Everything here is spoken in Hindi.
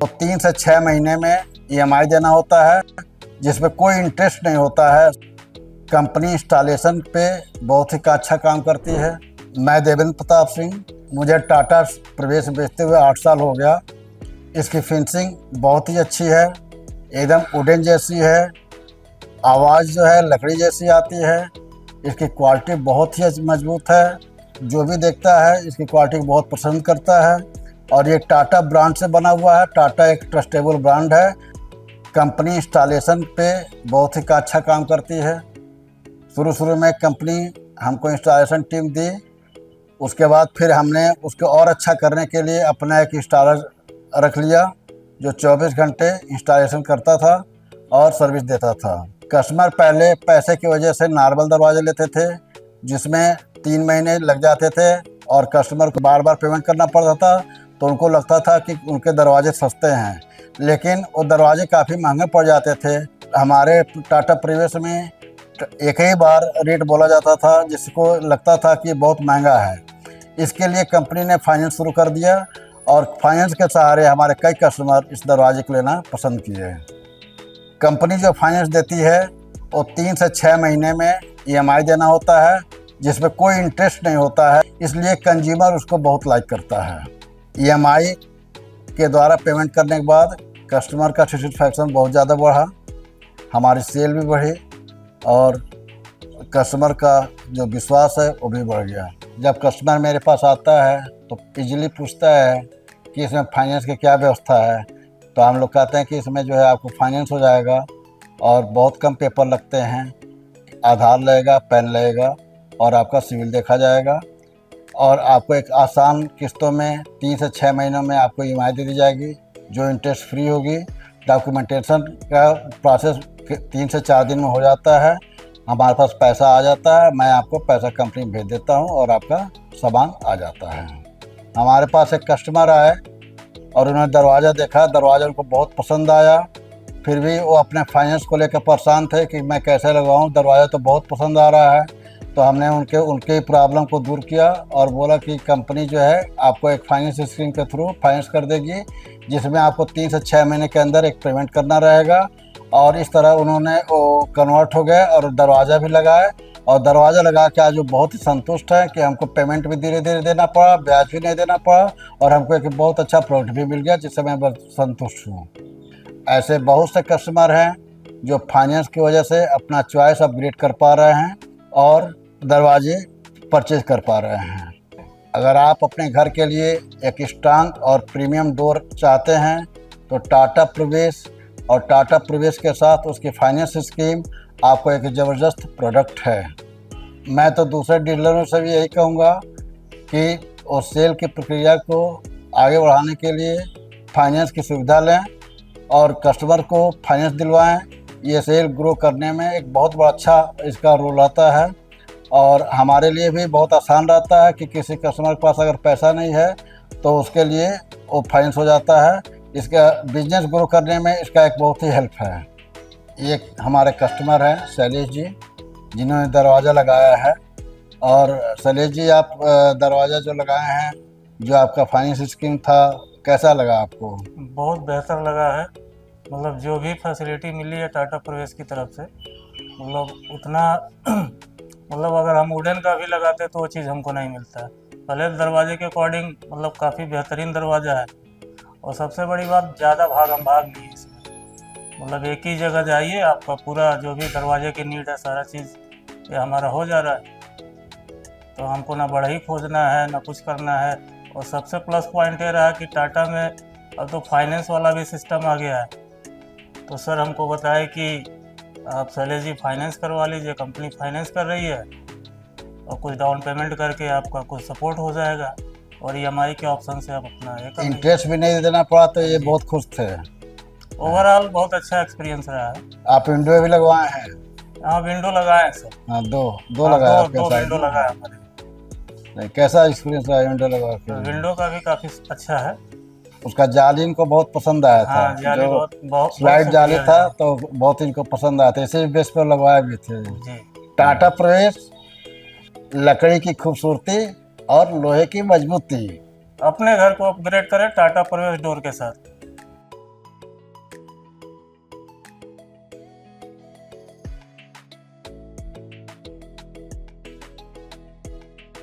तो 3 से 6 महीने में ईएमआई देना होता है, जिसमें कोई इंटरेस्ट नहीं होता है। कंपनी इंस्टॉलेशन पे बहुत ही अच्छा काम करती है। मैं देवेंद्र प्रताप सिंह, मुझे टाटा प्रवेश बेचते हुए 8 साल हो गया। इसकी फिनिशिंग बहुत ही अच्छी है, एकदम वुडन जैसी है। आवाज़ जो है लकड़ी जैसी आती है। इसकी क्वालिटी बहुत ही मजबूत है। जो भी देखता है इसकी क्वालिटी को बहुत पसंद करता है। और ये टाटा ब्रांड से बना हुआ है। टाटा एक ट्रस्टेबल ब्रांड है। कंपनी इंस्टॉलेशन पे बहुत ही अच्छा काम करती है। शुरू में कंपनी हमको इंस्टॉलेशन टीम दी, उसके बाद फिर हमने उसको और अच्छा करने के लिए अपना एक इंस्टॉलर रख लिया, जो 24 घंटे इंस्टॉलेशन करता था और सर्विस देता था। कस्टमर पहले पैसे की वजह से नॉर्मल दरवाजे लेते थे, जिसमें 3 महीने लग जाते थे और कस्टमर को बार बार पेमेंट करना पड़ता था। तो उनको लगता था कि उनके दरवाजे सस्ते हैं, लेकिन वो दरवाजे काफ़ी महंगे पड़ जाते थे। हमारे टाटा प्रीवियस में एक ही बार रेट बोला जाता था, जिसको लगता था कि बहुत महंगा है। इसके लिए कंपनी ने फाइनेंस शुरू कर दिया और फाइनेंस के सहारे हमारे कई कस्टमर इस दरवाजे को लेना पसंद किए हैं। कंपनी जो फाइनेंस देती है वो 3 से 6 महीने में ईएमआई देना होता है, जिसमें कोई इंटरेस्ट नहीं होता है, इसलिए कंज्यूमर उसको बहुत लाइक करता है। ईएमआई के द्वारा पेमेंट करने के बाद कस्टमर का सेटिस्फैक्शन बहुत ज़्यादा बढ़ा, हमारी सेल भी बढ़ी और कस्टमर का जो विश्वास है वो भी बढ़ गया। जब कस्टमर मेरे पास आता है तो इजीली पूछता है कि इसमें फाइनेंस की क्या व्यवस्था है, तो हम लोग कहते हैं कि इसमें जो है आपको फाइनेंस हो जाएगा और बहुत कम पेपर लगते हैं। आधार लगेगा, पैन लगेगा और आपका सिविल देखा जाएगा और आपको एक आसान किस्तों में 3 से 6 महीनों में आपको ईएमआई दे दी जाएगी, जो इंटरेस्ट फ्री होगी। डॉक्यूमेंटेशन का प्रोसेस 3 से 4 दिन में हो जाता है। हमारे पास पैसा आ जाता है, मैं आपको पैसा कंपनी भेज देता हूं और आपका सामान आ जाता है। हमारे पास एक कस्टमर आए और उन्होंने दरवाज़ा देखा, दरवाज़ा उनको बहुत पसंद आया। फिर भी वो अपने फाइनेंस को लेकर परेशान थे कि मैं कैसे लगवाऊं, दरवाज़ा तो बहुत पसंद आ रहा है। तो हमने उनके प्रॉब्लम को दूर किया और बोला कि कंपनी जो है आपको एक फाइनेंस स्कीम के थ्रू फाइनेंस कर देगी, जिसमें आपको 3 से 6 महीने के अंदर एक पेमेंट करना रहेगा। और इस तरह उन्होंने वो कन्वर्ट हो गए और दरवाज़ा भी लगाए और दरवाज़ा लगा के आज वो बहुत ही संतुष्ट है कि हमको पेमेंट भी धीरे धीरे देना पड़ा, ब्याज भी नहीं देना पड़ा और हमको एक बहुत अच्छा प्रोडक्ट भी मिल गया, जिससे मैं बहुत संतुष्ट हूँ। ऐसे बहुत से कस्टमर हैं जो फाइनेंस की वजह से अपना चॉइस अपग्रेड कर पा रहे हैं और दरवाजे परचेज कर पा रहे हैं। अगर आप अपने घर के लिए एक स्ट्रांग और प्रीमियम डोर चाहते हैं तो टाटा प्रवेश और टाटा प्रवेश के साथ उसकी फाइनेंस स्कीम आपको एक ज़बरदस्त प्रोडक्ट है। मैं तो दूसरे डीलरों से भी यही कहूँगा कि वो सेल की प्रक्रिया को आगे बढ़ाने के लिए फाइनेंस की सुविधा लें और कस्टमर को फाइनेंस दिलवाएं। ये सेल ग्रो करने में एक बहुत बड़ा अच्छा इसका रोल आता है और हमारे लिए भी बहुत आसान रहता है कि किसी कस्टमर के पास अगर पैसा नहीं है तो उसके लिए वो फाइनेंस हो जाता है। इसका बिजनेस ग्रो करने में इसका एक बहुत ही हेल्प है। एक हमारे कस्टमर हैं शैलेश जी, जिन्होंने दरवाज़ा लगाया है। और शैलेश जी, आप दरवाज़ा जो लगाए हैं, जो आपका फाइनेंस स्कीम था, कैसा लगा आपको? बहुत बेहतर लगा है। मतलब जो भी फैसिलिटी मिली है टाटा प्रवेश की तरफ से, मतलब उतना मतलब अगर हम वुडन का भी लगाते तो वो चीज़ हमको नहीं मिलता है। पहले दरवाजे के अकॉर्डिंग मतलब काफ़ी बेहतरीन दरवाज़ा है और सबसे बड़ी बात, ज़्यादा भागम भाग नहीं है इसमें। मतलब एक ही जगह जाइए, आपका पूरा जो भी दरवाजे की नीड है सारा चीज़ ये हमारा हो जा रहा है। तो हमको ना बढ़ई खोजना है ना कुछ करना है। और सबसे प्लस पॉइंट ये रहा कि टाटा में अब तो फाइनेंस वाला भी सिस्टम आ गया है। तो सर हमको बताए कि आप शैलेश जी फाइनेंस करवा लीजिए, कंपनी फाइनेंस कर रही है और कुछ डाउन पेमेंट करके आपका कुछ सपोर्ट हो जाएगा और ईएमआई के ऑप्शन से आप अपना ये कर लीजिए। इंटरेस्ट भी नहीं देना पड़ा तो ये बहुत खुश थे। ओवरऑल बहुत अच्छा एक्सपीरियंस रहा है। आप विंडो भी लगवाए हैं? हाँ, विंडो लगाए सर। हाँ, दो हाँ, लगाया दो आपके साइड विंडो में। लगाए हमारे। नहीं, कैसा एक्सपीरियंस रहा विंडो लगा के? विंडो का भी काफ़ी अच्छा है। उसका जाली इनको बहुत पसंद आया था। हाँ, जाली जो बहुत बहुत बहुत स्लाइड जाली सुपीरियर था जाली। तो बहुत इनको पसंद आया था, इसी बेस पर लगवाए भी थे। जी। टाटा प्रवेश, लकड़ी की खूबसूरती और लोहे की मजबूती। अपने घर को अपग्रेड करें टाटा प्रवेश डोर के साथ।